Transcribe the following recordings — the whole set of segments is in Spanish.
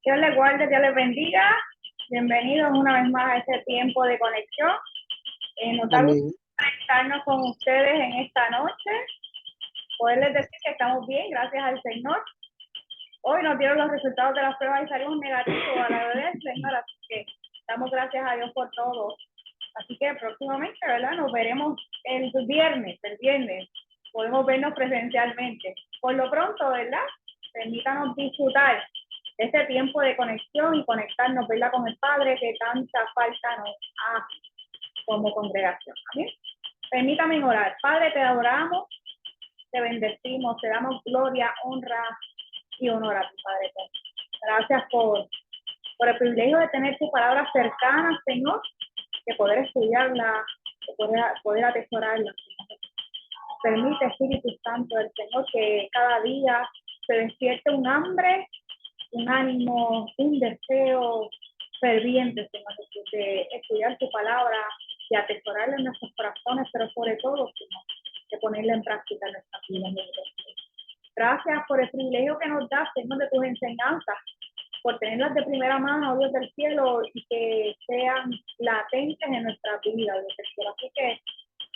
Dios les guarde, Dios les bendiga. Bienvenidos una vez más a este tiempo de conexión. Nos da gusto Amén. conectarnos con ustedes en esta noche. Poderles decir que estamos bien, gracias al Señor. Hoy nos dieron los resultados de las pruebas y salimos negativos a la vez del Señor, así que damos gracias a Dios por todo. Así que próximamente, ¿verdad? Nos veremos el viernes. Podemos vernos presencialmente. Por lo pronto, ¿verdad? Permítanos disfrutar de este tiempo de conexión y conectarnos, ¿verdad? Con el Padre que tanta falta nos hace como congregación. Amén. Permítame orar. Padre, te adoramos, te bendecimos, te damos gloria, honra y honor a tu Padre. Gracias por el privilegio de tener tu palabra cercana, Señor, de poder estudiarla, de poder atesorarla. Permite, Espíritu Santo del Señor, que cada día se despierte un hambre, un ánimo, un deseo ferviente, Señor, de estudiar tu palabra, de atesorarla en nuestros corazones, pero sobre todo, Señor, de ponerla en práctica en nuestras vidas. Gracias por el privilegio que nos das, Señor, de tus enseñanzas, por tenerlas de primera mano, Dios del cielo, y que sean latentes en nuestra vida, Dios del cielo. Así que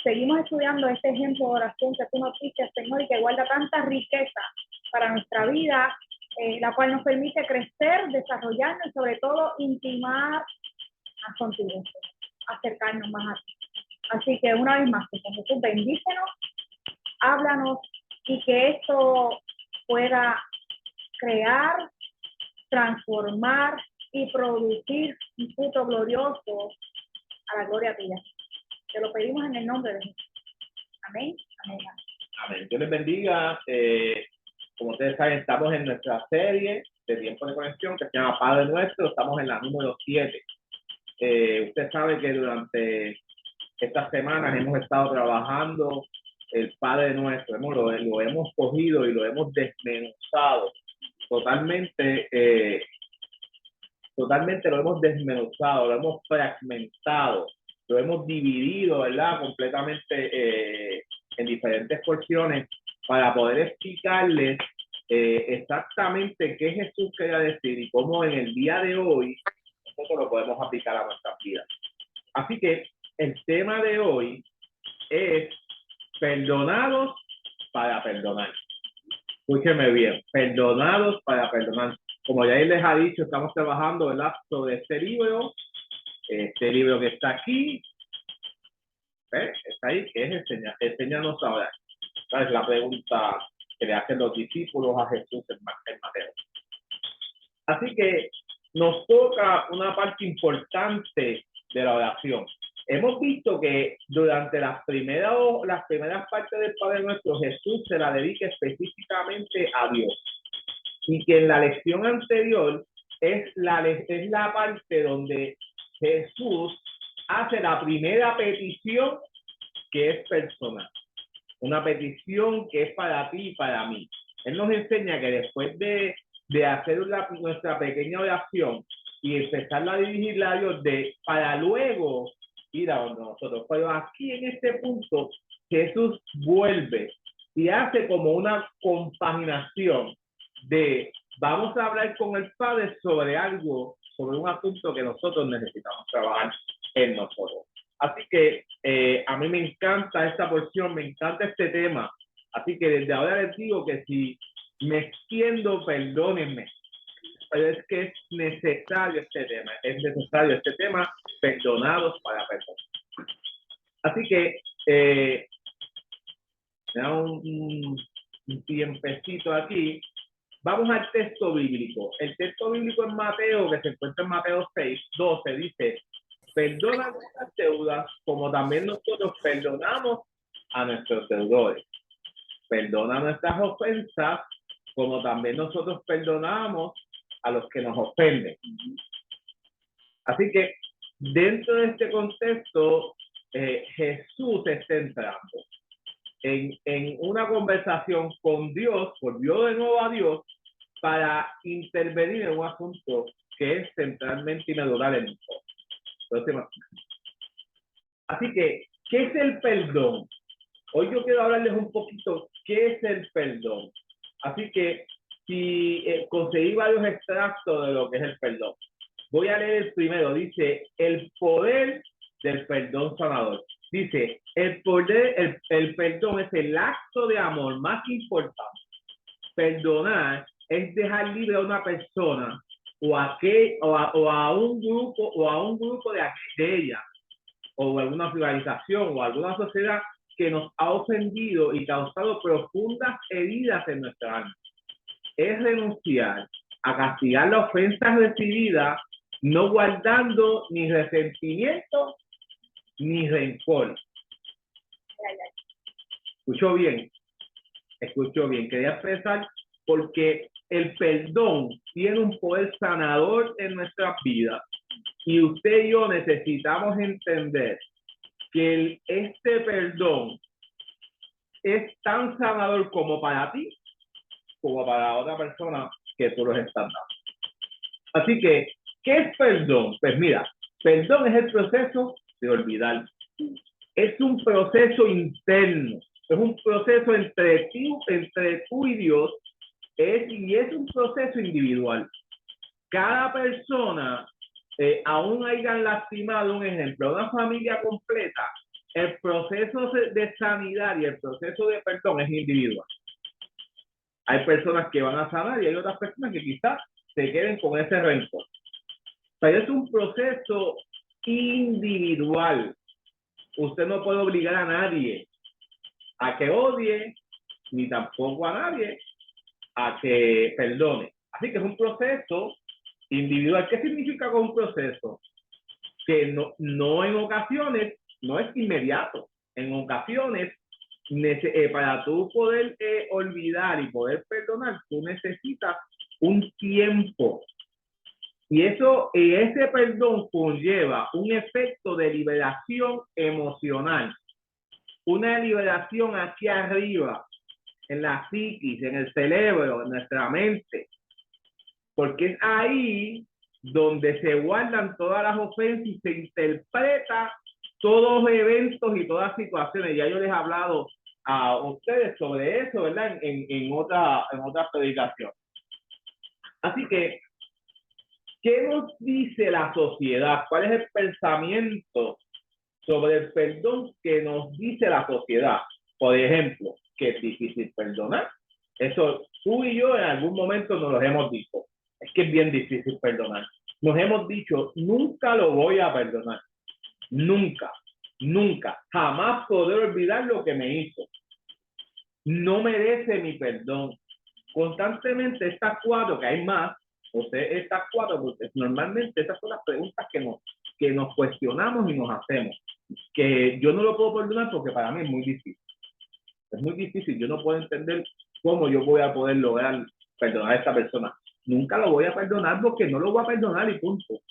seguimos estudiando este ejemplo de oración que tú nos dices, Señor, y que guarda tanta riqueza para nuestra vida, la cual nos permite crecer, desarrollarnos y sobre todo intimar más contigo, acercarnos más a ti. Así que una vez más, Señor Jesús, bendícenos, háblanos y que esto pueda crear, transformar y producir un fruto glorioso a la gloria tuya. Te lo pedimos en el nombre de Jesús. Amén. Amén. Amén. Dios les bendiga. Como ustedes saben, estamos en nuestra serie de tiempo de conexión que se llama Padre Nuestro. Estamos en la número 7. Usted sabe que durante estas semanas hemos estado trabajando el Padre Nuestro. Lo hemos cogido y lo hemos desmenuzado totalmente. Totalmente lo hemos desmenuzado, lo hemos fragmentado, lo hemos dividido, ¿verdad? Completamente en diferentes porciones para poder explicarles exactamente qué Jesús quería decir y cómo en el día de hoy nosotros lo podemos aplicar a nuestras vidas. Así que el tema de hoy es perdonados para perdonar. Escúcheme bien, perdonados para perdonar. Como ya él les ha dicho, estamos trabajando, ¿verdad?, sobre este libro que está aquí. ¿Ves? Está ahí, que es enséñanos ahora. Esa es la pregunta que le hacen los discípulos a Jesús en Mateo. Así que nos toca una parte importante de la oración. Hemos visto que durante las primeras partes del Padre Nuestro, Jesús se la dedica específicamente a Dios. Y que en la lección anterior es la parte donde Jesús hace la primera petición, que es personal. Una petición que es para ti y para mí. Él nos enseña que después de hacer nuestra pequeña oración y empezarla a dirigirla a Dios, para luego ir a donde nosotros. Pero aquí en este punto, Jesús vuelve y hace como una compaginación de vamos a hablar con el Padre sobre algo, sobre un asunto que nosotros necesitamos trabajar en nosotros. Así que a mí me encanta esta porción, me encanta este tema. Así que desde ahora les digo que si me extiendo, perdónenme. Pero es que es necesario este tema, perdonados para perdonar. Así que me da un tiempecito aquí. Vamos al texto bíblico. El texto bíblico en Mateo, que se encuentra en Mateo 6:12, dice: perdona nuestras deudas como también nosotros perdonamos a nuestros deudores. Perdona nuestras ofensas como también nosotros perdonamos a los que nos ofenden. Así que dentro de este contexto, Jesús está entrando en una conversación con Dios, volvió de nuevo a Dios para intervenir en un asunto que es centralmente y medular en nosotros. Así que, ¿qué es el perdón? Hoy yo quiero hablarles un poquito qué es el perdón. Así que conseguí varios extractos de lo que es el perdón. Voy a leer el primero. Dice, el poder del perdón sanador. Dice, el perdón es el acto de amor más importante. Perdonar es dejar libre a una persona o a un grupo de ella, o alguna organización o alguna sociedad que nos ha ofendido y causado profundas heridas en nuestra alma. Es renunciar a castigar la ofensa recibida, no guardando ni resentimiento ni rencor. Escuchó bien, quería expresar porque el perdón tiene un poder sanador en nuestras vidas y usted y yo necesitamos entender que este perdón es tan sanador como para ti, como para otra persona que tú los estás dando. Así que, ¿qué es perdón? Pues mira, perdón es el proceso de olvidar. Es un proceso interno, es un proceso entre tú y Dios, y es un proceso individual. Cada persona, aún hayan lastimado, un ejemplo, una familia completa, el proceso de sanidad y el proceso de perdón es individual. Hay personas que van a sanar y hay otras personas que quizás se queden con ese rencor. Pero es un proceso individual. Usted no puede obligar a nadie a que odie, ni tampoco a nadie a que perdone. Así que es un proceso individual. ¿Qué significa con un proceso? Que no en ocasiones, no es inmediato. En ocasiones, para tú poder olvidar y poder perdonar, tú necesitas un tiempo. Y ese perdón conlleva un efecto de liberación emocional, una liberación aquí arriba, en la psiquis, en el cerebro, en nuestra mente, porque es ahí donde se guardan todas las ofensas y se interpreta todos los eventos y todas las situaciones. Ya yo les he hablado a ustedes sobre eso, ¿verdad? En otra predicación. Así que, ¿qué nos dice la sociedad? ¿Cuál es el pensamiento sobre el perdón que nos dice la sociedad? Por ejemplo, que es difícil perdonar. Eso tú y yo en algún momento nos lo hemos dicho. Es que es bien difícil perdonar. Nos hemos dicho, nunca lo voy a perdonar. Nunca, nunca. Jamás podré olvidar lo que me hizo. No merece mi perdón. Constantemente estas cuatro, que hay más, estas cuatro, porque normalmente esas son las preguntas que nos cuestionamos y nos hacemos. Que yo no lo puedo perdonar porque para mí es muy difícil. Es muy difícil, yo no puedo entender cómo yo voy a poder lograr perdonar a esta persona. Nunca lo voy a perdonar porque no lo voy a perdonar y punto.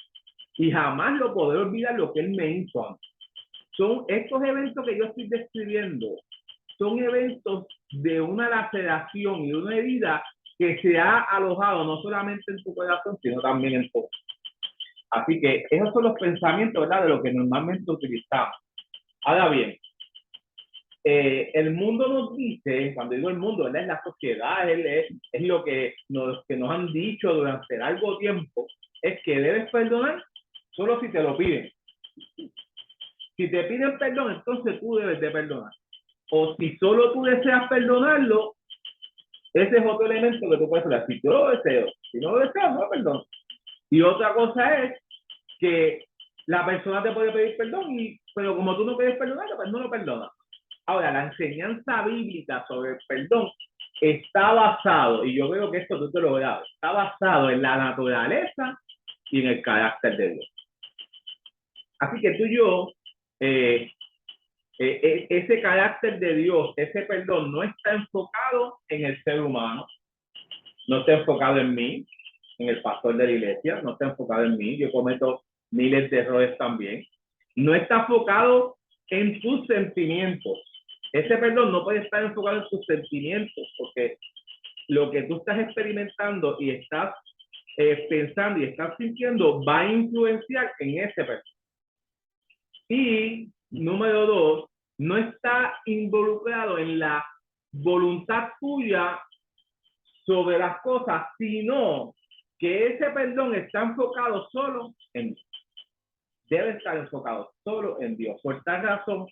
Y jamás lo podré olvidar lo que él me hizo antes. Son estos eventos que yo estoy describiendo, son eventos de una laceración y una herida que se ha alojado no solamente en tu corazón, sino también en tu. Así que esos son los pensamientos, ¿verdad?, de lo que normalmente utilizamos. Ahora bien, el mundo nos dice, cuando digo el mundo, ¿verdad?, es la sociedad, es lo que nos han dicho durante largo tiempo, es que debes perdonar solo si te lo piden. Si te piden perdón, entonces tú debes de perdonar. O si solo tú deseas perdonarlo, ese es otro elemento que tú puedes hablar. Si yo lo deseo, si no lo deseo, no perdón. Y otra cosa es que la persona te puede pedir perdón, pero como tú no puedes perdonarlo, pues no lo perdonas. Ahora, la enseñanza bíblica sobre el perdón está basado, y yo creo que esto tú te lo grabas, está basado en la naturaleza y en el carácter de Dios. Así que tú y yo, ese carácter de Dios, ese perdón, no está enfocado en el ser humano, no está enfocado en mí, en el pastor de la iglesia, no está enfocado en mí, yo cometo miles de errores también, no está enfocado en tus sentimientos. Ese perdón no puede estar enfocado en tus sentimientos, porque lo que tú estás experimentando y estás pensando y estás sintiendo va a influenciar en ese perdón. Y número dos, no está involucrado en la voluntad tuya sobre las cosas, sino que ese perdón está enfocado solo en Dios. Debe estar enfocado solo en Dios. Por tal razón,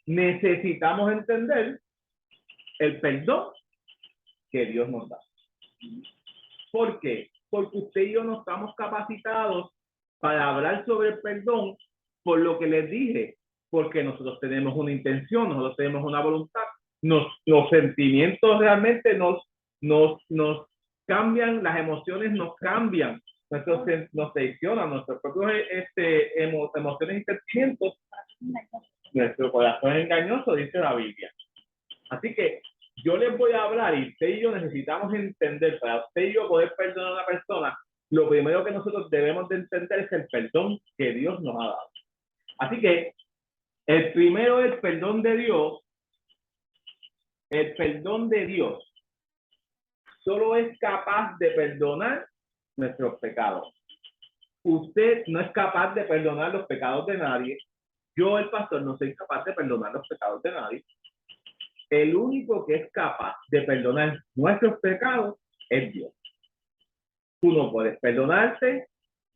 necesitamos entender el perdón que Dios nos da. ¿Por qué? Porque usted y yo no estamos capacitados para hablar sobre el perdón por lo que les dije, porque nosotros tenemos una intención, nosotros tenemos una voluntad, los sentimientos realmente nos cambian, las emociones nos cambian, nos traicionan, nuestros propios emociones y sentimientos, nuestro corazón es engañoso, dice la Biblia. Así que yo les voy a hablar y usted y yo necesitamos entender, para usted y yo poder perdonar a una persona, lo primero que nosotros debemos de entender es el perdón que Dios nos ha dado. Así que el primero es el perdón de Dios. El perdón de Dios solo es capaz de perdonar nuestros pecados. Usted no es capaz de perdonar los pecados de nadie. Yo, el pastor, no soy capaz de perdonar los pecados de nadie. El único que es capaz de perdonar nuestros pecados es Dios. Tú no puedes perdonarte,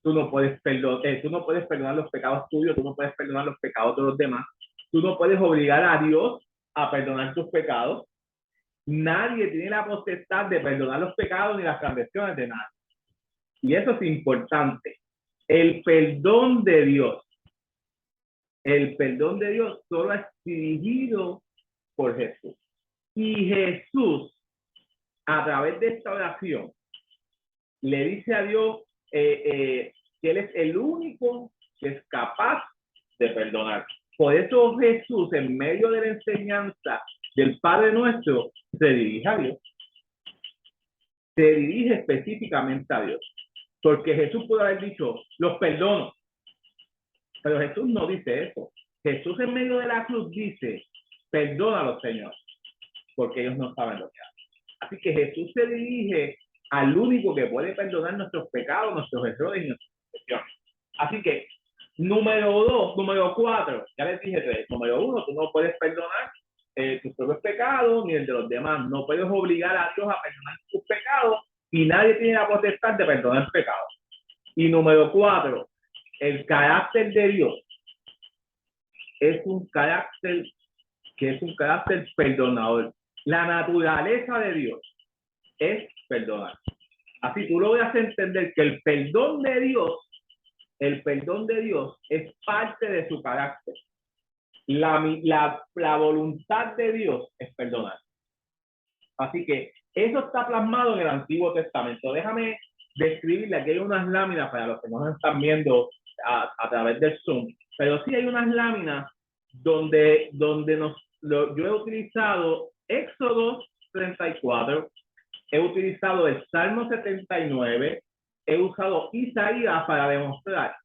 tú no puedes perdonar los pecados tuyos, tú no puedes perdonar los pecados de los demás, tú no puedes obligar a Dios a perdonar tus pecados. Nadie tiene la potestad de perdonar los pecados ni las transgresiones de nadie. Y eso es importante. El perdón de Dios solo es dirigido por Jesús. Y Jesús, a través de esta oración, le dice a Dios que Él es el único que es capaz de perdonar. Por eso Jesús, en medio de la enseñanza del Padre Nuestro, se dirige a Dios. Se dirige específicamente a Dios. Porque Jesús pudo haber dicho, los perdono. Pero Jesús no dice eso. Jesús en medio de la cruz dice, perdónalos, Señor, porque ellos no saben lo que hacen. Así que Jesús se dirige al único que puede perdonar nuestros pecados, nuestros errores y nuestras transgresiones. Así que, número 4, ya les dije 3. Número 1, tú no puedes perdonar tus propios pecados ni el de los demás. No puedes obligar a Dios a perdonar tus pecados y nadie tiene la potestad de perdonar pecados. Y número 4, el carácter de Dios es un carácter perdonador. La naturaleza de Dios es perdonar. Así tú logras entender que el perdón de Dios es parte de su carácter. La voluntad de Dios es perdonar. Así que eso está plasmado en el Antiguo Testamento. Déjame describirle, aquí hay unas láminas para los que no nos están viendo a través del Zoom, pero sí hay unas láminas donde yo he utilizado Éxodo 34, he utilizado el Salmo 79, he usado Isaías para demostrar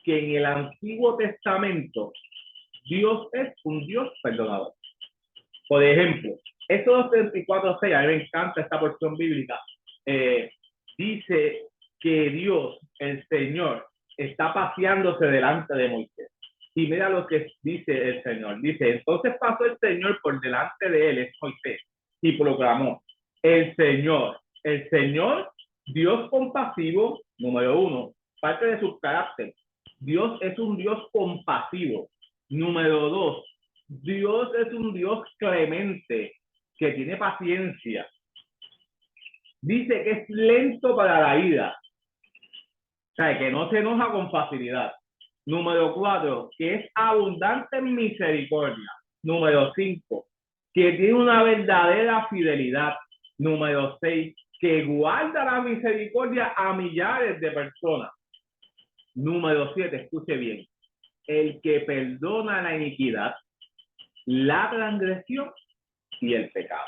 que en el Antiguo Testamento Dios es un Dios perdonador. Por ejemplo, Éxodo 34:6, a mí me encanta esta porción bíblica, dice que Dios, el Señor, está paseándose delante de Moisés. Y mira lo que dice el Señor. Dice, entonces pasó el Señor por delante de él, es Moisés, y proclamó, el Señor, Dios compasivo, número 1, parte de su carácter. Dios es un Dios compasivo. Número 2, Dios es un Dios clemente, que tiene paciencia. Dice que es lento para la ira. O sea, que no se enoja con facilidad. Número 4, que es abundante en misericordia. Número 5, que tiene una verdadera fidelidad. Número 6, que guarda la misericordia a millares de personas. Número 7, escuche bien, el que perdona la iniquidad, la transgresión y el pecado.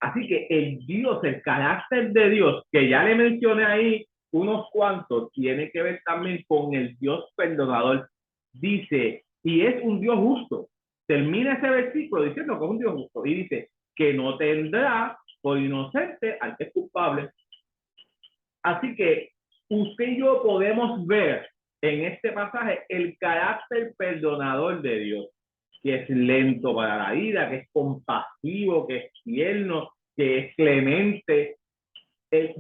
Así que el carácter de Dios, que ya le mencioné ahí unos cuantos, tiene que ver también con el Dios perdonador. Dice, y es un Dios justo. Termina ese versículo diciendo que es un Dios justo. Y dice, que no tendrá por inocente al que es culpable. Así que usted y yo podemos ver en este pasaje el carácter perdonador de Dios, que es lento para la ira, que es compasivo, que es tierno, que es clemente.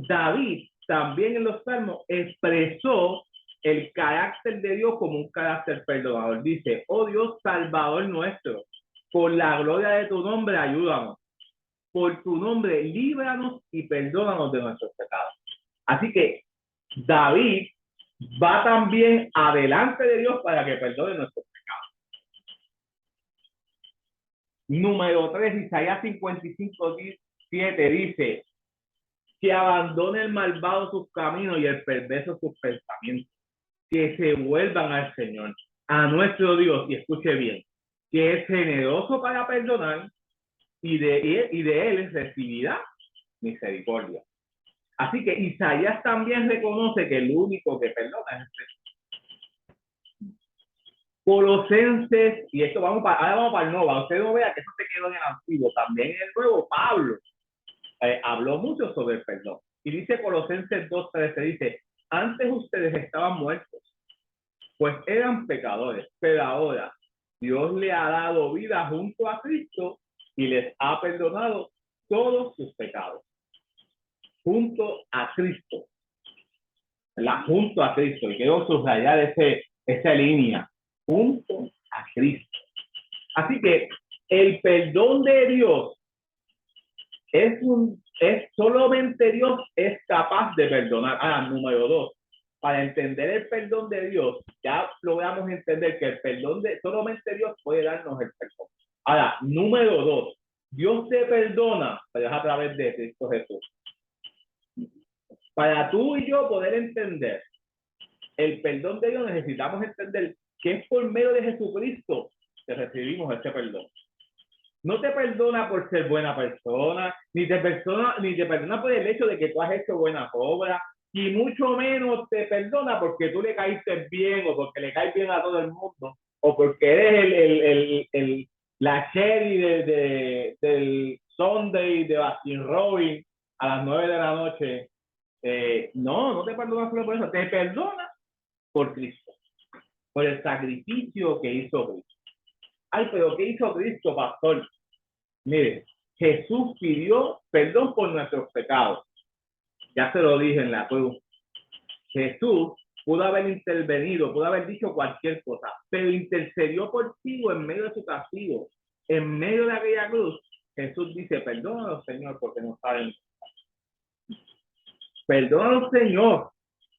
David también en los Salmos expresó el carácter de Dios como un carácter perdonador. Dice, oh Dios Salvador nuestro, por la gloria de tu nombre ayúdanos, por tu nombre líbranos y perdónanos de nuestros pecados. Así que David va también adelante de Dios para que perdone nuestros pecados. Número 3, Isaías 55:7 dice, que abandone el malvado sus caminos y el perverso sus pensamientos, que se vuelvan al Señor, a nuestro Dios, y escuche bien, que es generoso para perdonar y de él recibirá misericordia. Así que Isaías también reconoce que el único que perdona es el Señor. Colosenses, y esto ahora vamos para el nuevo, usted no vea que eso se quedó en el antiguo, también en el nuevo Pablo habló mucho sobre el perdón. Y dice Colosenses 2:13, dice, antes ustedes estaban muertos, pues eran pecadores, pero ahora Dios le ha dado vida junto a Cristo y les ha perdonado todos sus pecados. Junto a Cristo. ¿Verdad? Junto a Cristo. Y quiero subrayar esa línea. Junto a Cristo. Así que el perdón de Dios solamente Dios es capaz de perdonar. Número 2. Para entender el perdón de Dios, ya logramos entender que el perdón solamente Dios puede darnos el perdón. Ahora, número 2. Dios te perdona, pero es a través de Cristo Jesús. Para tú y yo poder entender el perdón de Dios, necesitamos entender que es por medio de Jesucristo que recibimos este perdón. No te perdona por ser buena persona, ni te perdona por el hecho de que tú has hecho buenas obras, y mucho menos te perdona porque tú le caíste bien, o porque le caes bien a todo el mundo, o porque eres la cherry del Sunday de Baskin Robbins a las 9 de la noche. No te perdona solo por eso, te perdona por Cristo, por el sacrificio que hizo Cristo. Pero ¿qué hizo Cristo, pastor? Mire, Jesús pidió perdón por nuestros pecados. Ya se lo dije en la cruz. Jesús pudo haber intervenido, pudo haber dicho cualquier cosa, pero intercedió por ti en medio de su castigo. En medio de aquella cruz, Jesús dice, perdónalos, Señor, porque no saben. Perdónalos, Señor,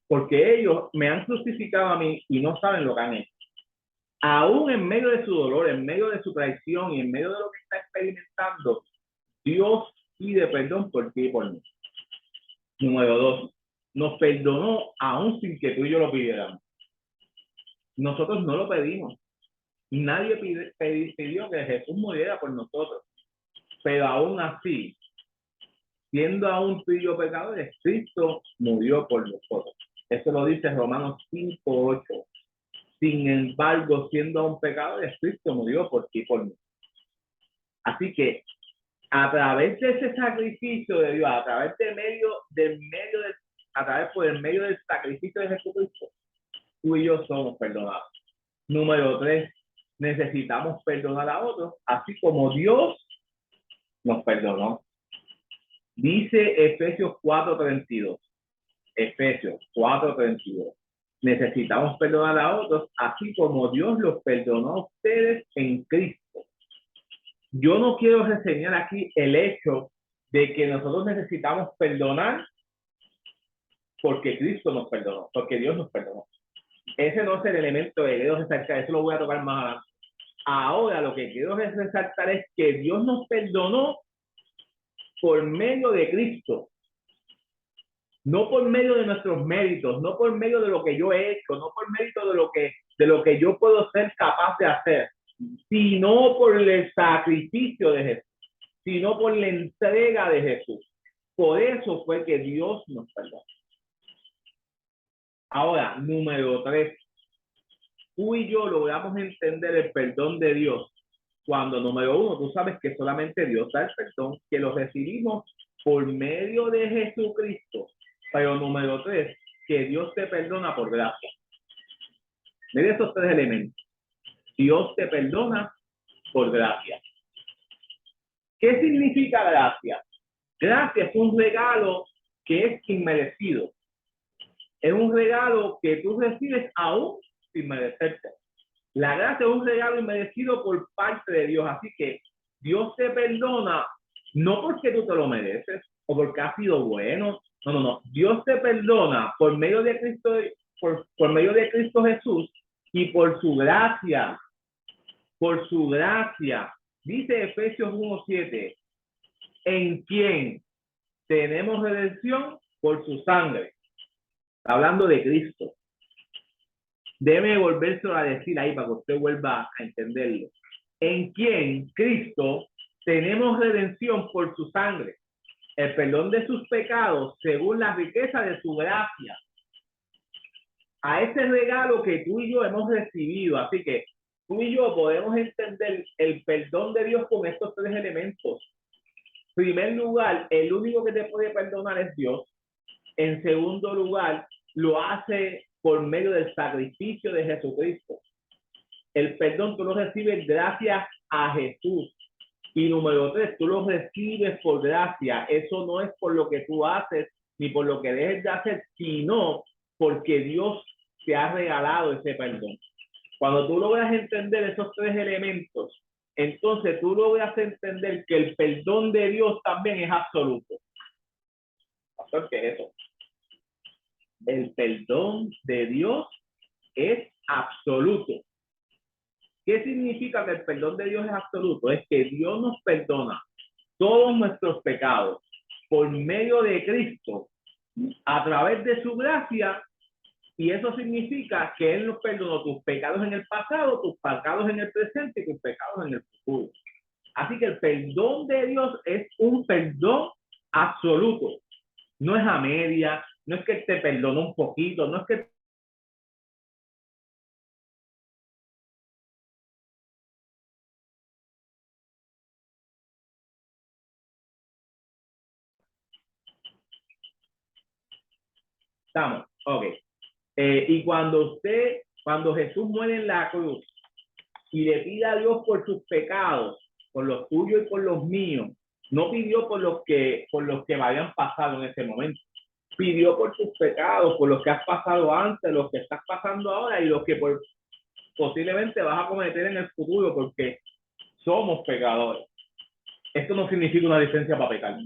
porque ellos me han crucificado a mí y no saben lo que han hecho. Aún en medio de su dolor, en medio de su traición y en medio de lo que está experimentando, Dios pide perdón por ti y por mí. Número 2, nos perdonó aún sin que tú y yo lo pidiéramos. Nosotros no lo pedimos. Nadie pidió que Jesús muriera por nosotros. Pero aún así, siendo aún tú y yo pecadores, Cristo murió por nosotros. Eso lo dice Romanos 5:8. Sin embargo, siendo aún pecadores, Cristo murió por ti y por mí. Así que a través de ese sacrificio de Dios, a través por el medio del sacrificio de Jesucristo, tú y yo somos perdonados. Número 3, necesitamos perdonar a otros, así como Dios nos perdonó. Dice Efesios 4:32. Efesios 4:32. Necesitamos perdonar a otros, así como Dios los perdonó a ustedes en Cristo. Yo no quiero reseñar aquí el hecho de que nosotros necesitamos perdonar porque Cristo nos perdonó, porque Dios nos perdonó. Ese no es el elemento que quiero resaltar, eso lo voy a tocar más adelante. Ahora lo que quiero resaltar es que Dios nos perdonó por medio de Cristo, no por medio de nuestros méritos, no por medio de lo que yo he hecho, no por mérito de lo que yo puedo ser capaz de hacer, sino por el sacrificio de Jesús, sino por la entrega de Jesús. Por eso fue que Dios nos perdonó. Ahora, número 3, tú y yo logramos entender el perdón de Dios cuando, número 1, tú sabes que solamente Dios da el perdón, que lo recibimos por medio de Jesucristo. Pero número 3, que Dios te perdona por gracia. Mira esos 3 elementos. Dios te perdona por gracia. ¿Qué significa gracia? Gracia es un regalo que es inmerecido. Es un regalo que tú recibes aún sin merecerte. La gracia es un regalo inmerecido por parte de Dios. Así que Dios te perdona no porque tú te lo mereces o porque has sido bueno. No, no, no. Dios te perdona por medio de Cristo, por medio de Cristo Jesús y por su gracia. Por su gracia. Dice Efesios 1:7, en quien tenemos redención por su sangre. Está hablando de Cristo. Debe volvérselo a decir ahí para que usted vuelva a entenderlo. En quien, Cristo, tenemos redención por su sangre, el perdón de sus pecados según la riqueza de su gracia. A ese regalo que tú y yo hemos recibido. Así que tú y yo podemos entender el perdón de Dios con estos tres elementos. En primer lugar, el único que te puede perdonar es Dios. En segundo lugar, lo hace por medio del sacrificio de Jesucristo. El perdón tú lo recibes gracias a Jesús. Y número 3, tú lo recibes por gracia. Eso no es por lo que tú haces ni por lo que dejes de hacer, sino porque Dios te ha regalado ese perdón. Cuando tú logras entender esos tres elementos, entonces tú logras entender que el perdón de Dios también es absoluto. Pastor, ¿qué es eso? El perdón de Dios es absoluto. ¿Qué significa que el perdón de Dios es absoluto? Es que Dios nos perdona todos nuestros pecados por medio de Cristo a través de su gracia, y eso significa que Él nos perdonó tus pecados en el pasado, tus pecados en el presente y tus pecados en el futuro. Así que el perdón de Dios es un perdón absoluto. No es a media, no es que te perdonó un poquito, no es que estamos. Ok. Y cuando Jesús muere en la cruz y le pide a Dios por sus pecados, por los tuyos y por los míos, no pidió por los que habían pasado en ese momento. Pidió por tus pecados, por los que has pasado antes, los que estás pasando ahora y los que posiblemente vas a cometer en el futuro, porque somos pecadores. Esto no significa una licencia para pecar.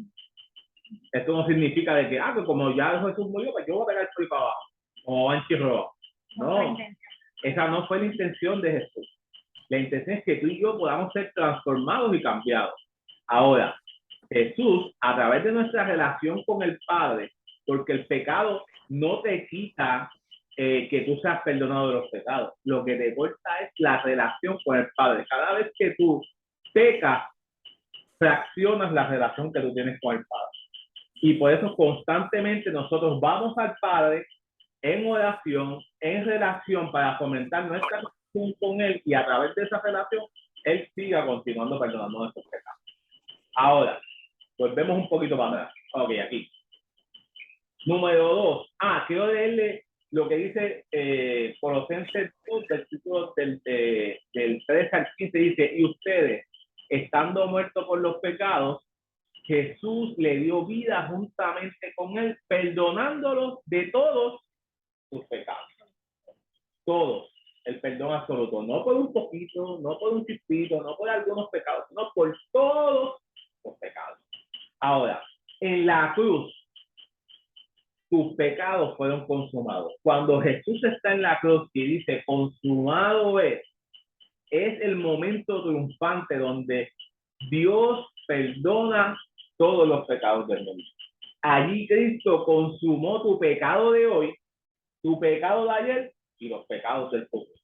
Esto no significa de que, que como ya Jesús murió, pues yo voy a pegar por ahí para abajo, como Banshee Roa. No, esa no fue la intención de Jesús. La intención es que tú y yo podamos ser transformados y cambiados. Ahora, Jesús, a través de nuestra relación con el Padre, porque el pecado no te quita que tú seas perdonado de los pecados. Lo que te corta es la relación con el Padre. Cada vez que tú pecas, fraccionas la relación que tú tienes con el Padre. Y por eso constantemente nosotros vamos al Padre en oración, en relación, para fomentar nuestra relación con Él, y a través de esa relación, Él siga continuando perdonando nuestros pecados. Ahora, volvemos un poquito para atrás. Ok, aquí. Número 2. Quiero leerle lo que dice Colosenses 2, versículos del 3 al 15. Dice, y ustedes, estando muertos por los pecados, Jesús le dio vida juntamente con Él, perdonándolos de todos sus pecados. Todos. El perdón absoluto. No por un poquito, no por un chispito, no por algunos pecados, sino por todos los pecados. Ahora, en la cruz, tus pecados fueron consumados. Cuando Jesús está en la cruz y dice, consumado es el momento triunfante donde Dios perdona todos los pecados del mundo. Allí Cristo consumó tu pecado de hoy, tu pecado de ayer y los pecados del futuro.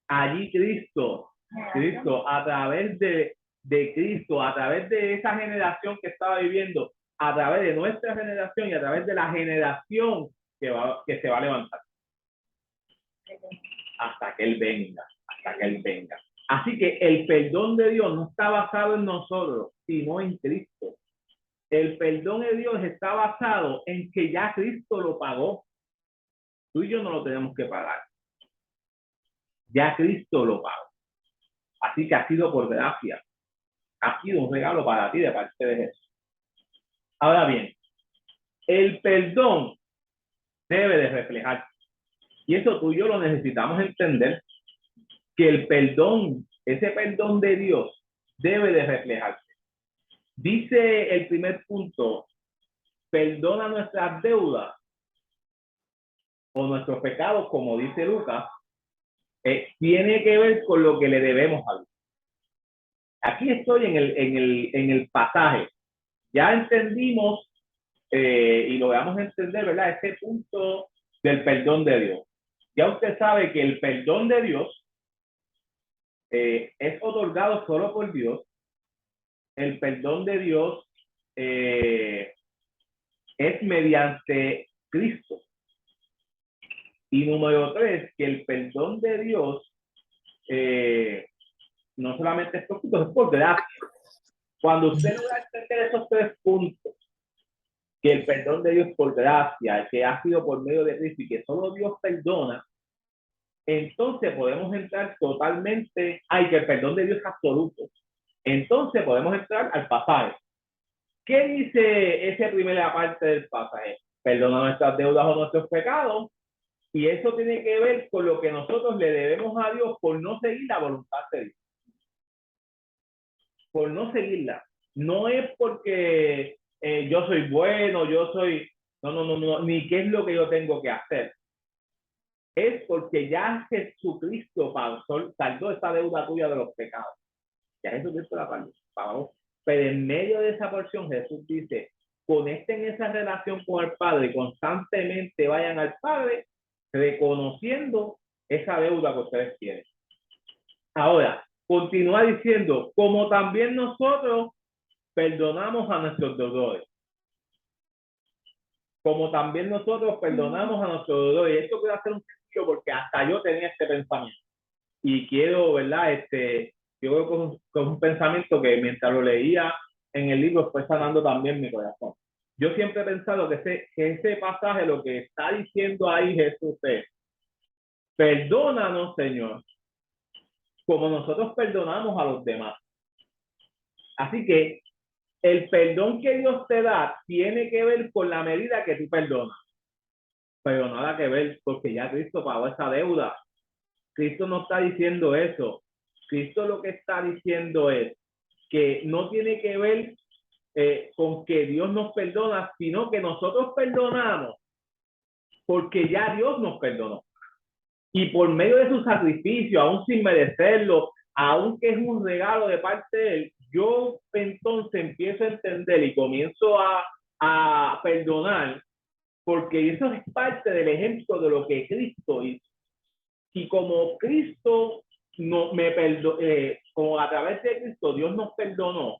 Allí Cristo a través de Cristo, a través de esa generación que estaba viviendo, a través de nuestra generación y a través de la generación que se va a levantar. Hasta que Él venga, Así que el perdón de Dios no está basado en nosotros, sino en Cristo. El perdón de Dios está basado en que ya Cristo lo pagó. Tú y yo no lo tenemos que pagar. Ya Cristo lo pagó. Así que ha sido por gracia. Ha sido un regalo para ti de parte de Jesús. Ahora bien, el perdón debe de reflejar, y eso tú y yo lo necesitamos entender, que el perdón, ese perdón de Dios, debe de reflejarse. Dice el primer punto, perdona nuestras deudas o nuestros pecados, como dice Lucas, tiene que ver con lo que le debemos a Dios. Aquí estoy en el pasaje. Ya entendimos y lo vamos a entender, ¿verdad? Este punto del perdón de Dios. Ya usted sabe que el perdón de Dios es otorgado solo por Dios. El perdón de Dios es mediante Cristo. Y número 3, que el perdón de Dios no solamente es por Cristo, es por gracia. Cuando usted logra entender esos 3 puntos, que el perdón de Dios por gracia, que ha sido por medio de Cristo y que solo Dios perdona, entonces podemos entrar totalmente, que el perdón de Dios es absoluto. Entonces podemos entrar al pasaje. ¿Qué dice esa primera parte del pasaje? Perdona nuestras deudas o nuestros pecados, y eso tiene que ver con lo que nosotros le debemos a Dios por no seguir la voluntad de Dios. Por no seguirla. No es porque yo soy bueno, yo soy... No, ni qué es lo que yo tengo que hacer. Es porque ya Jesucristo saldó esa deuda tuya de los pecados. Ya Jesucristo la pagó. Pero en medio de esa porción Jesús dice, conecten esa relación con el Padre y constantemente vayan al Padre reconociendo esa deuda que ustedes tienen. Ahora, continúa diciendo, como también nosotros perdonamos a nuestros deudores. Como también nosotros perdonamos a nuestros deudores. Y esto quiero hacer un sentido porque hasta yo tenía este pensamiento. Y quiero, ¿verdad? Yo con un pensamiento que mientras lo leía en el libro fue sanando también mi corazón. Yo siempre he pensado que ese pasaje lo que está diciendo ahí Jesús es, perdónanos, Señor, como nosotros perdonamos a los demás. Así que el perdón que Dios te da tiene que ver con la medida que tú perdonas. Pero nada que ver, porque ya Cristo pagó esa deuda. Cristo no está diciendo eso. Cristo lo que está diciendo es que no tiene que ver con que Dios nos perdona, sino que nosotros perdonamos porque ya Dios nos perdonó. Y por medio de su sacrificio, aún sin merecerlo, aunque es un regalo de parte de Él, yo entonces empiezo a entender y comienzo a perdonar, porque eso es parte del ejemplo de lo que Cristo hizo. Y como Cristo no me perdonó, como a través de Cristo Dios nos perdonó,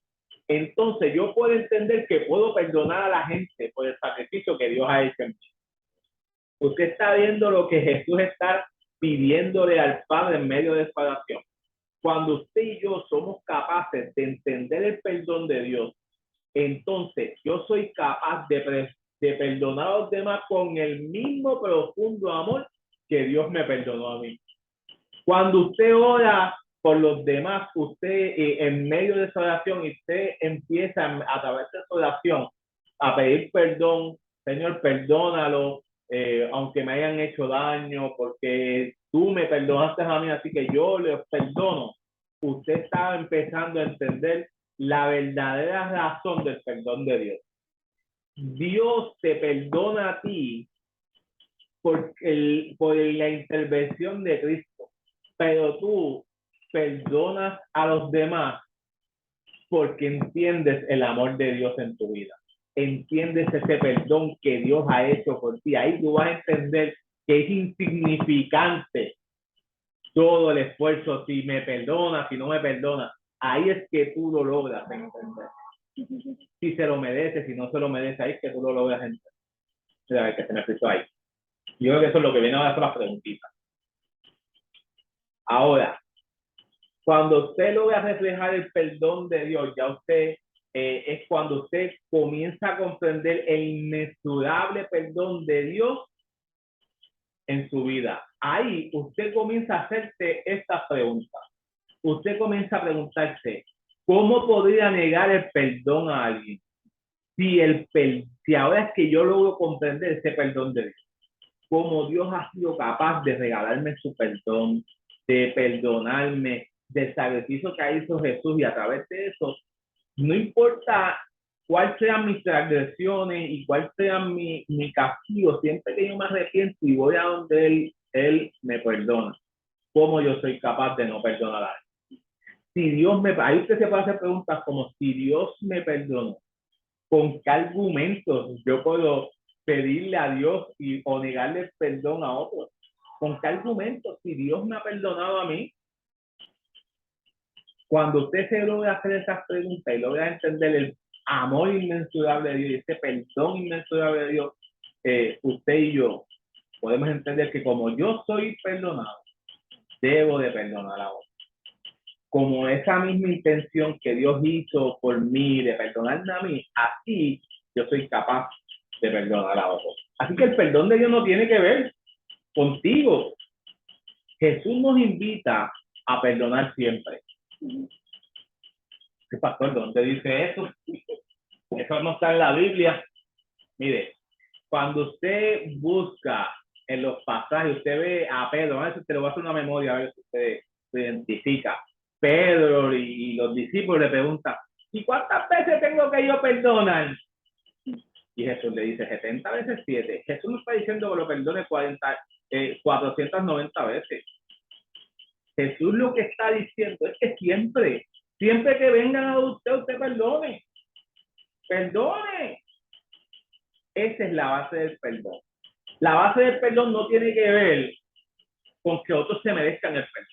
entonces yo puedo entender que puedo perdonar a la gente por el sacrificio que Dios ha hecho en mí. Usted está viendo lo que Jesús está pidiéndole al Padre en medio de esta oración. Cuando usted y yo somos capaces de entender el perdón de Dios, entonces yo soy capaz de perdonar a los demás con el mismo profundo amor que Dios me perdonó a mí. Cuando usted ora por los demás, usted en medio de esa oración, y usted empieza a través de esa oración a pedir perdón, Señor, perdónalo, aunque me hayan hecho daño, porque tú me perdonaste a mí, así que yo les perdono. Usted está empezando a entender la verdadera razón del perdón de Dios. Dios te perdona a ti por la intervención de Cristo, pero tú perdonas a los demás porque entiendes el amor de Dios en tu vida. Entiendes ese perdón que Dios ha hecho por ti. Ahí tú vas a entender que es insignificante todo el esfuerzo, si me perdona, si no me perdona. Ahí es que tú lo logras entender. Si se lo merece, si no se lo merece, ahí es que tú lo logras entender. A ver, que se me frizó ahí. Yo creo que eso es lo que viene ahora con las preguntitas. Ahora, cuando usted logra reflejar el perdón de Dios, ya usted es cuando usted comienza a comprender el inmensurable perdón de Dios en su vida. Ahí usted comienza a hacerse estas preguntas. Usted comienza a preguntarse, ¿cómo podría negar el perdón a alguien? si ahora es que yo logro comprender ese perdón de Dios, cómo Dios ha sido capaz de regalarme su perdón, de perdonarme, del sacrificio que hizo Jesús, y a través de eso, no importa cuáles sean mis transgresiones y cuál sea mi castigo, siempre que yo me arrepiento y voy a donde Él me perdona. ¿Cómo yo soy capaz de no perdonar a Él? Si Dios me... Ahí usted se puede hacer preguntas como, si Dios me perdonó, ¿con qué argumentos yo puedo pedirle a Dios o negarle el perdón a otros? ¿Con qué argumentos? Si Dios me ha perdonado a mí, cuando usted se logra hacer esas preguntas y logra entender el amor inmensurable de Dios y ese perdón inmensurable de Dios, usted y yo podemos entender que como yo soy perdonado, debo de perdonar a otros. Como esa misma intención que Dios hizo por mí, de perdonarme a mí, así yo soy capaz de perdonar a otros. Así que el perdón de Dios no tiene que ver contigo. Jesús nos invita a perdonar siempre. ¿Qué pastor? ¿Dónde dice eso? Eso no está en la Biblia. Mire, cuando usted busca en los pasajes, usted ve a Pedro, a ver si te lo va a hacer una memoria, a ver si usted se identifica. Pedro y los discípulos le preguntan, ¿y cuántas veces tengo que yo perdonar? Y Jesús le dice, 70 veces 7. Jesús no está diciendo que lo perdone 490 veces. Jesús lo que está diciendo es que siempre que vengan a usted perdone. Perdone. Esa es la base del perdón. La base del perdón no tiene que ver con que otros se merezcan el perdón.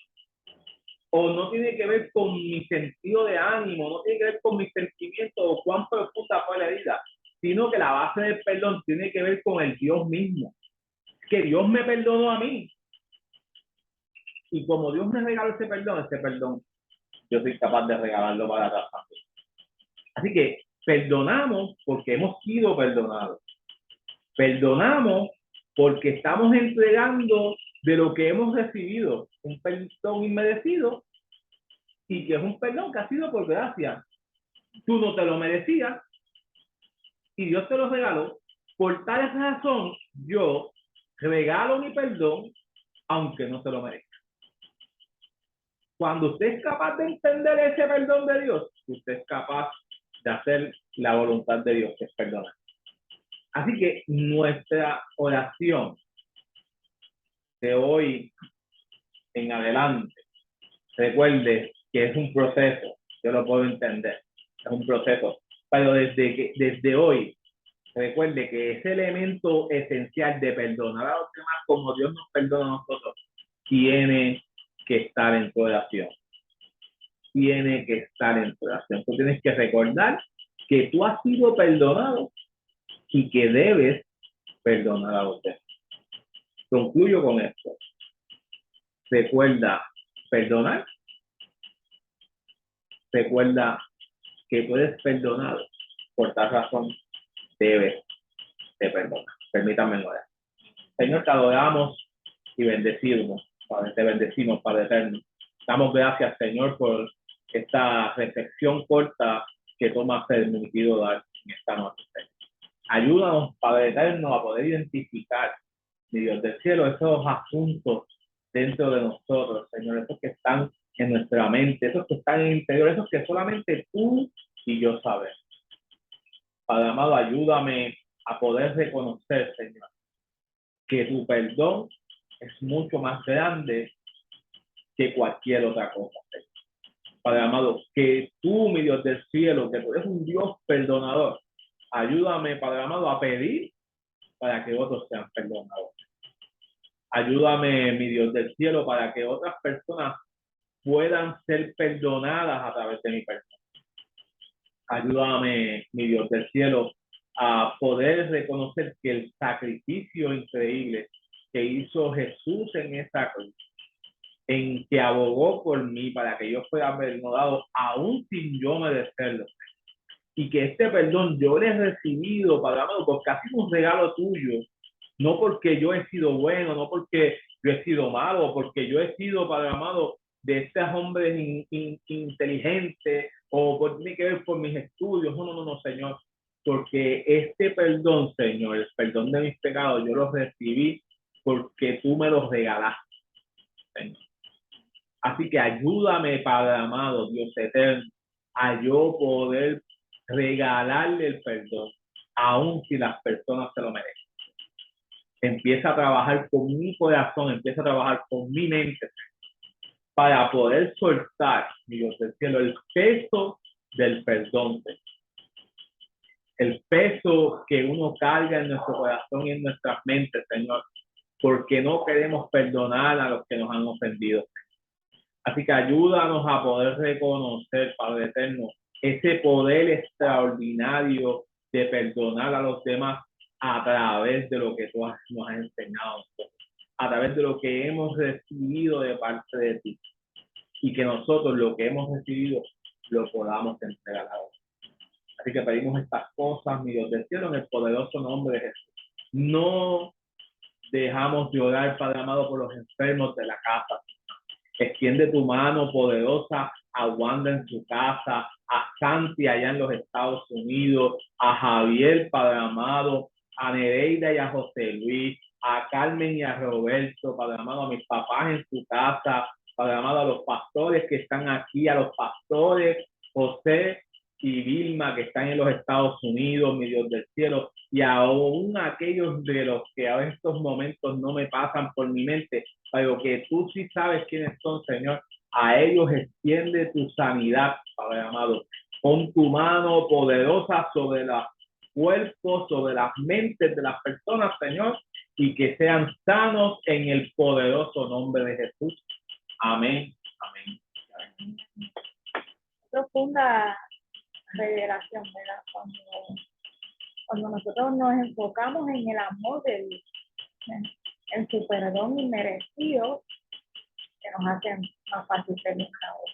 O no tiene que ver con mi sentido de ánimo, no tiene que ver con mis sentimientos o cuán profunda fue la herida, sino que la base del perdón tiene que ver con el Dios mismo. Que Dios me perdonó a mí. Y como Dios me regaló ese perdón, yo soy capaz de regalarlo para atrás también. Así que perdonamos porque hemos sido perdonados. Perdonamos porque estamos entregando de lo que hemos recibido, un perdón inmerecido, y que es un perdón que ha sido por gracia. Tú no te lo merecías y Dios te lo regaló. Por tal razón, yo regalo mi perdón aunque no se lo merezca. Cuando usted es capaz de entender ese perdón de Dios, usted es capaz de hacer la voluntad de Dios, que es perdonar. Así que nuestra oración de hoy en adelante, recuerde que es un proceso, yo lo puedo entender, es un proceso, pero desde hoy, recuerde que ese elemento esencial de perdonar a los demás como Dios nos perdona a nosotros, tiene que estar en tu oración. Tiene que estar en tu oración. Tú tienes que recordar que tú has sido perdonado y que debes perdonar a los demás. Concluyo con esto. Recuerda perdonar. Recuerda que tú eres perdonado. Por tal razón, debes de perdonar. Permítanme orar. Señor, te adoramos y bendecimos. Padre, te bendecimos, Padre eterno. Damos gracias, Señor, por esta reflexión corta que tú me has permitido dar en esta noche. Ayúdanos, Padre eterno, a poder identificar, mi Dios del cielo, esos asuntos dentro de nosotros, Señor, esos que están en nuestra mente, esos que están en el interior, esos que solamente tú y yo sabemos. Padre amado, ayúdame a poder reconocer, Señor, que tu perdón es mucho más grande que cualquier otra cosa, Señor. Padre amado, que tú, mi Dios del cielo, que tú eres un Dios perdonador, ayúdame, Padre amado, a pedir para que otros sean perdonados. Ayúdame, mi Dios del cielo, para que otras personas puedan ser perdonadas a través de mi perdón. Ayúdame, mi Dios del cielo, a poder reconocer que el sacrificio increíble que hizo Jesús en esa cruz, en que abogó por mí para que yo fuera perdonado aún sin yo merecerlo, y que este perdón yo lo he recibido, Padre amado, porque ha sido un regalo tuyo, no porque yo he sido bueno, no porque yo he sido malo, porque yo he sido, Padre amado, de estos hombres inteligentes, o por tiene que ver por mis estudios. No, Señor. porque este perdón, Señor, el perdón de mis pecados, yo los recibí porque tú me los regalaste, Señor. Así que ayúdame, Padre amado, Dios eterno, a yo poder regalarle el perdón, aun si las personas se lo merecen. Empieza a trabajar con mi corazón, empieza a trabajar con mi mente, para poder soltar, mi Dios del cielo, el peso del perdón, el peso que uno carga en nuestro corazón y en nuestras mentes, Señor, porque no queremos perdonar a los que nos han ofendido. Así que ayúdanos a poder reconocer, Padre eterno, ese poder extraordinario de perdonar a los demás a través de lo que tú nos has enseñado, a través de lo que hemos recibido de parte de ti, y que nosotros lo que hemos recibido lo podamos entregar a otros. Así que pedimos estas cosas, mi Dios del cielo, en el poderoso nombre de Jesús. No dejamos de orar, Padre amado, por los enfermos de la casa. Extiende tu mano poderosa a Wanda en su casa, a Santi allá en los Estados Unidos, a Javier, Padre amado, a Nereida y a José Luis, a Carmen y a Roberto, Padre amado, a mis papás en su casa, Padre amado, a los pastores que están aquí, a los pastores José y Vilma que están en los Estados Unidos, mi Dios del cielo, y aún aquellos de los que a estos momentos no me pasan por mi mente, pero que tú sí sabes quiénes son, Señor. A ellos extiende tu sanidad, Padre amado. Pon tu mano poderosa sobre los cuerpos, sobre las mentes de las personas, Señor, y que sean sanos en el poderoso nombre de Jesús. Amén. Amén. Amén. Profunda revelación, ¿verdad? Cuando nosotros nos enfocamos en el amor de Dios, en su perdón inmerecido, que nos hace más fácil terminar ahora.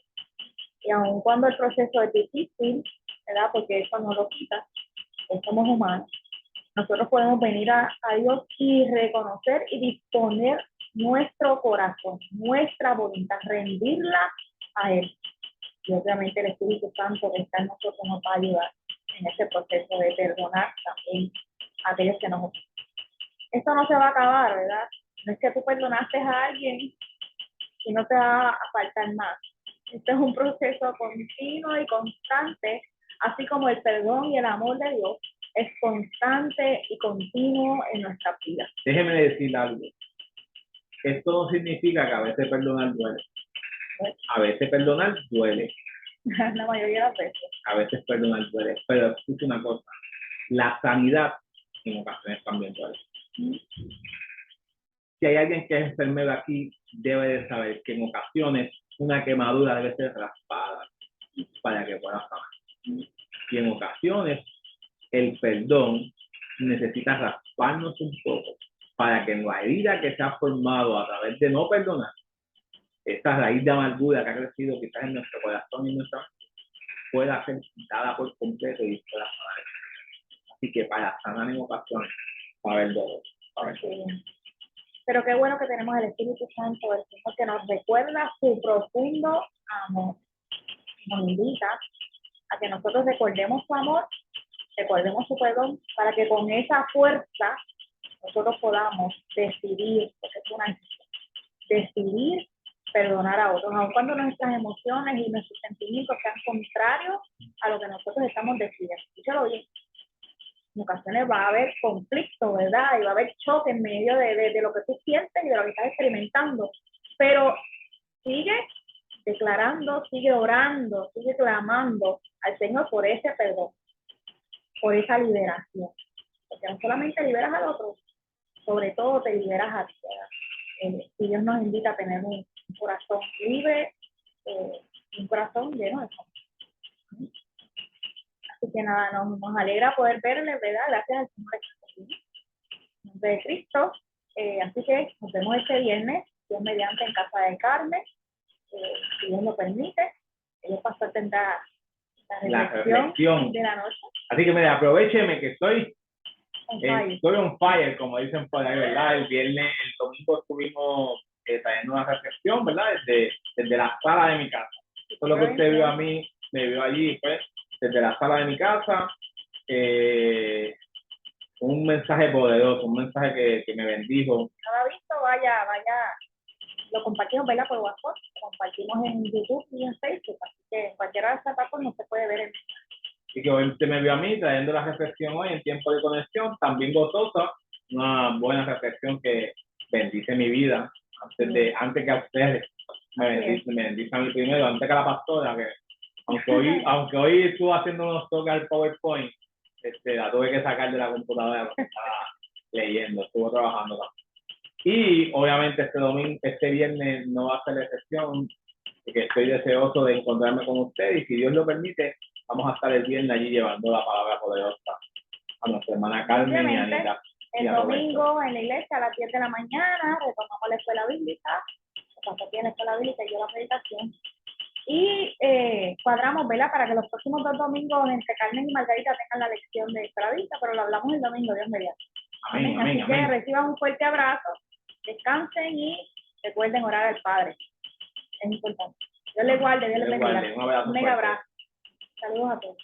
Y aun cuando el proceso es difícil, ¿verdad? Porque eso no lo quita, pues somos humanos, nosotros podemos venir a Dios y reconocer y disponer nuestro corazón, nuestra voluntad, rendirla a Él. Y obviamente el Espíritu Santo que está en nosotros nos va a ayudar en ese proceso de perdonar también a aquellos que nos ofenden. Esto no se va a acabar, ¿verdad? No es que tú perdonaste a alguien y no te va a faltar más. Este es un proceso continuo y constante, así como el perdón y el amor de Dios es constante y continuo en nuestra vida. Déjeme decir algo. Esto no significa que a veces perdonar duele. A veces perdonar duele. La mayoría de las veces. A veces perdonar duele. Pero escucha una cosa. La sanidad en ocasiones también duele. Si hay alguien que es enfermero aquí, debe de saber que en ocasiones una quemadura debe ser raspada para que pueda sanar. Y en ocasiones el perdón necesita rasparnos un poco para que la herida que se ha formado a través de no perdonar, esa raíz de amargura que ha crecido quizás en nuestro corazón y en nuestra mente, pueda ser quitada por completo y pueda sanar. Así que para sanar en ocasiones va a haber dolor. Pero qué bueno que tenemos el Espíritu Santo del Señor que nos recuerda su profundo amor. Nos invita a que nosotros recordemos su amor, recordemos su perdón, para que con esa fuerza nosotros podamos decidir, porque es una decisión, decidir perdonar a otros, aun cuando nuestras emociones y nuestros sentimientos sean contrarios a lo que nosotros estamos decidiendo. Escúchalo bien. En ocasiones va a haber conflicto, ¿verdad? Y va a haber choque en medio de lo que tú sientes y de lo que estás experimentando. Pero sigue declarando, sigue orando, sigue clamando al Señor por ese perdón, por esa liberación. Porque no solamente liberas al otro, sobre todo te liberas a ti. Y Dios nos invita a tener un corazón libre, un corazón lleno de amor. Así que nada, nos alegra poder verle, ¿verdad? Gracias al Señor de Cristo. Así que nos vemos este viernes, Dios mediante en casa de Carmen, si Dios lo permite. El pastor tendrá la reflexión de la noche. Así que aprovecheme que estoy on fire, como dicen por ahí, ¿verdad? El domingo estuvimos trayendo una reflexión, ¿verdad? Desde la sala de mi casa. Eso es lo que usted vio a mí, me vio allí, pues, desde la sala de mi casa, un mensaje poderoso, un mensaje que me bendijo. Si no lo ha visto, vaya, lo compartimos, ¿verdad? Por WhatsApp, lo compartimos en YouTube y en Facebook, así que en cualquiera de esas plataformas no se puede ver el... Y que obviamente me vio a mí trayendo la reflexión hoy en tiempo de conexión, también gozosa, una buena reflexión que bendice mi vida, antes que a ustedes, me bendice a mí primero, antes que a la pastora, que aunque hoy estuvo haciendo unos toques al PowerPoint, la tuve que sacar de la computadora porque estaba leyendo, estuvo trabajando también. Y obviamente este viernes no va a ser la excepción, porque estoy deseoso de encontrarme con ustedes y si Dios lo permite, vamos a estar el viernes allí llevando la palabra poderosa a nuestra hermana Carmen y Anita. El domingo en la iglesia a las 10 de la mañana retomamos la escuela bíblica, pastor tiene la escuela bíblica y yo la predicación. Y cuadramos, ¿verdad? Para que los próximos 2 domingos entre Carmen y Margarita tengan la lección de escuela bíblica, pero lo hablamos el domingo, Dios mediante. Amén, Así que reciban un fuerte abrazo, descansen y recuerden orar al Padre. Es importante. Dios les guarde, Dios les bendiga. Un abrazo. Un mega abrazo. Saludos a todos.